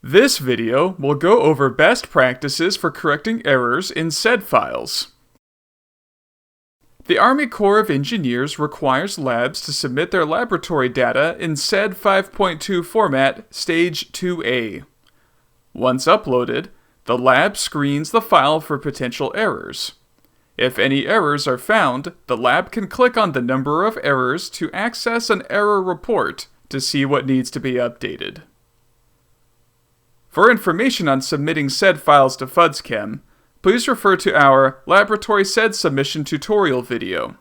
This video will go over best practices for correcting errors in SEDD files. The Army Corps of Engineers requires labs to submit their laboratory data in SEDD 5.2 format, Stage 2A. Once uploaded, the lab screens the file for potential errors. If any errors are found, the lab can click on the number of errors to access an error report to see what needs to be updated. For information on submitting SEDD files to FUDSChem, please refer to our Laboratory SEDD Submission tutorial video.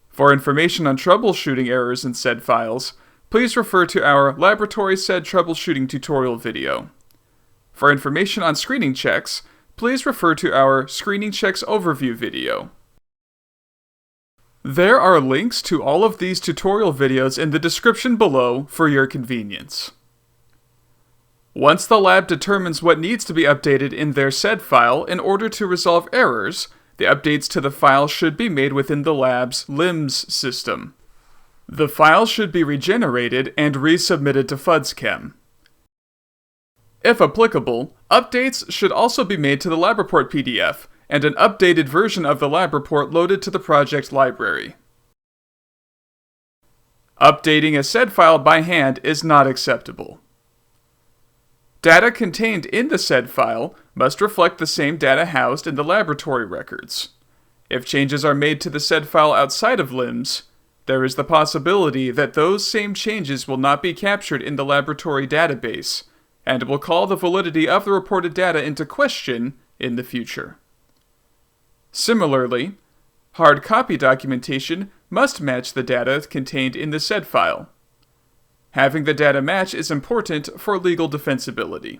For information on troubleshooting errors in SEDD files, please refer to our Laboratory SEDD Troubleshooting tutorial video. For information on screening checks, please refer to our Screening Checks Overview video. There are links to all of these tutorial videos in the description below for your convenience. Once the lab determines what needs to be updated in their SEDD file in order to resolve errors, the updates to the file should be made within the lab's LIMS system. The file should be regenerated and resubmitted to FUDSChem. If applicable, updates should also be made to the lab report PDF and an updated version of the lab report loaded to the project library. Updating a SEDD file by hand is not acceptable. Data contained in the SEDD file must reflect the same data housed in the laboratory records. If changes are made to the SEDD file outside of LIMS, there is the possibility that those same changes will not be captured in the laboratory database, and will call the validity of the reported data into question in the future. Similarly, hard copy documentation must match the data contained in the SEDD file. Having the data match is important for legal defensibility.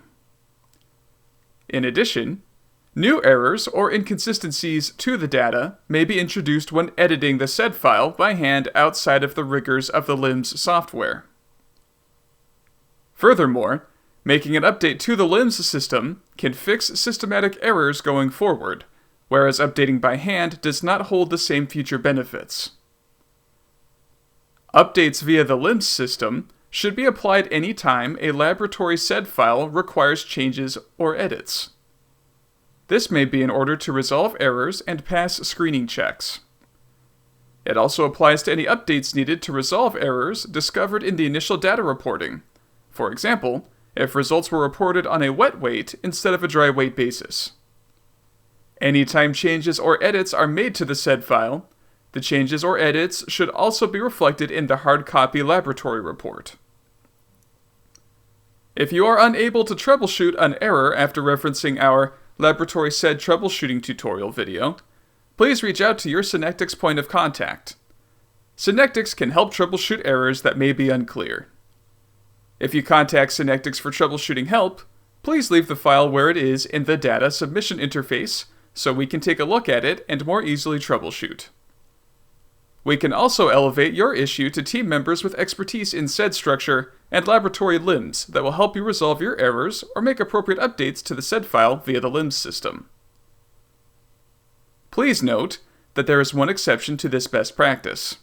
In addition, new errors or inconsistencies to the data may be introduced when editing the SEDD file by hand outside of the rigors of the LIMS software. Furthermore, making an update to the LIMS system can fix systematic errors going forward, whereas updating by hand does not hold the same future benefits. Updates via the LIMS system should be applied any time a laboratory SEDD file requires changes or edits. This may be in order to resolve errors and pass screening checks. It also applies to any updates needed to resolve errors discovered in the initial data reporting. For example, if results were reported on a wet weight instead of a dry weight basis. Anytime changes or edits are made to the SEDD file, the changes or edits should also be reflected in the hard copy laboratory report. If you are unable to troubleshoot an error after referencing our Laboratory SEDD Troubleshooting tutorial video, please reach out to your Synectics point of contact. Synectics can help troubleshoot errors that may be unclear. If you contact Synectics for troubleshooting help, please leave the file where it is in the data submission interface so we can take a look at it and more easily troubleshoot. We can also elevate your issue to team members with expertise in SEDD structure and laboratory LIMS that will help you resolve your errors or make appropriate updates to the SEDD file via the LIMS system. Please note that there is one exception to this best practice.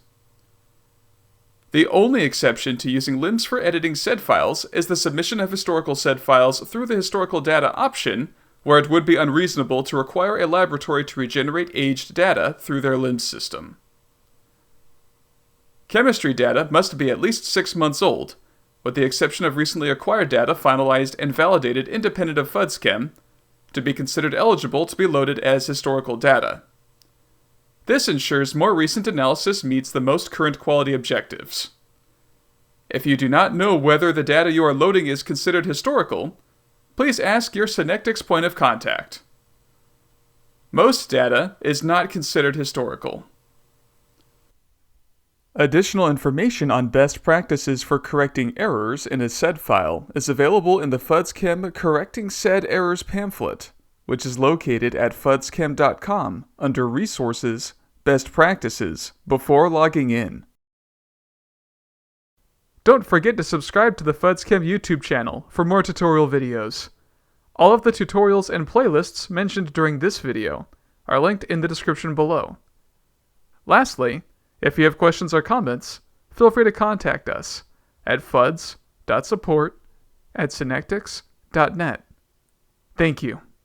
The only exception to using LIMS for editing SEDD files is the submission of historical SEDD files through the historical data option, where it would be unreasonable to require a laboratory to regenerate aged data through their LIMS system. Chemistry data must be at least 6 months old, with the exception of recently acquired data finalized and validated independent of FUDSChem, to be considered eligible to be loaded as historical data. This ensures more recent analysis meets the most current quality objectives. If you do not know whether the data you are loading is considered historical, please ask your Synectics point of contact. Most data is not considered historical. Additional information on best practices for correcting errors in a SEDD file is available in the FUDSChem Correcting SEDD Errors pamphlet, which is located at FUDSChem.com under Resources, Best Practices, before logging in. Don't forget to subscribe to the FUDSChem YouTube channel for more tutorial videos. All of the tutorials and playlists mentioned during this video are linked in the description below. Lastly, if you have questions or comments, feel free to contact us at fuds.support@synectics.com. synectics.net. Thank you.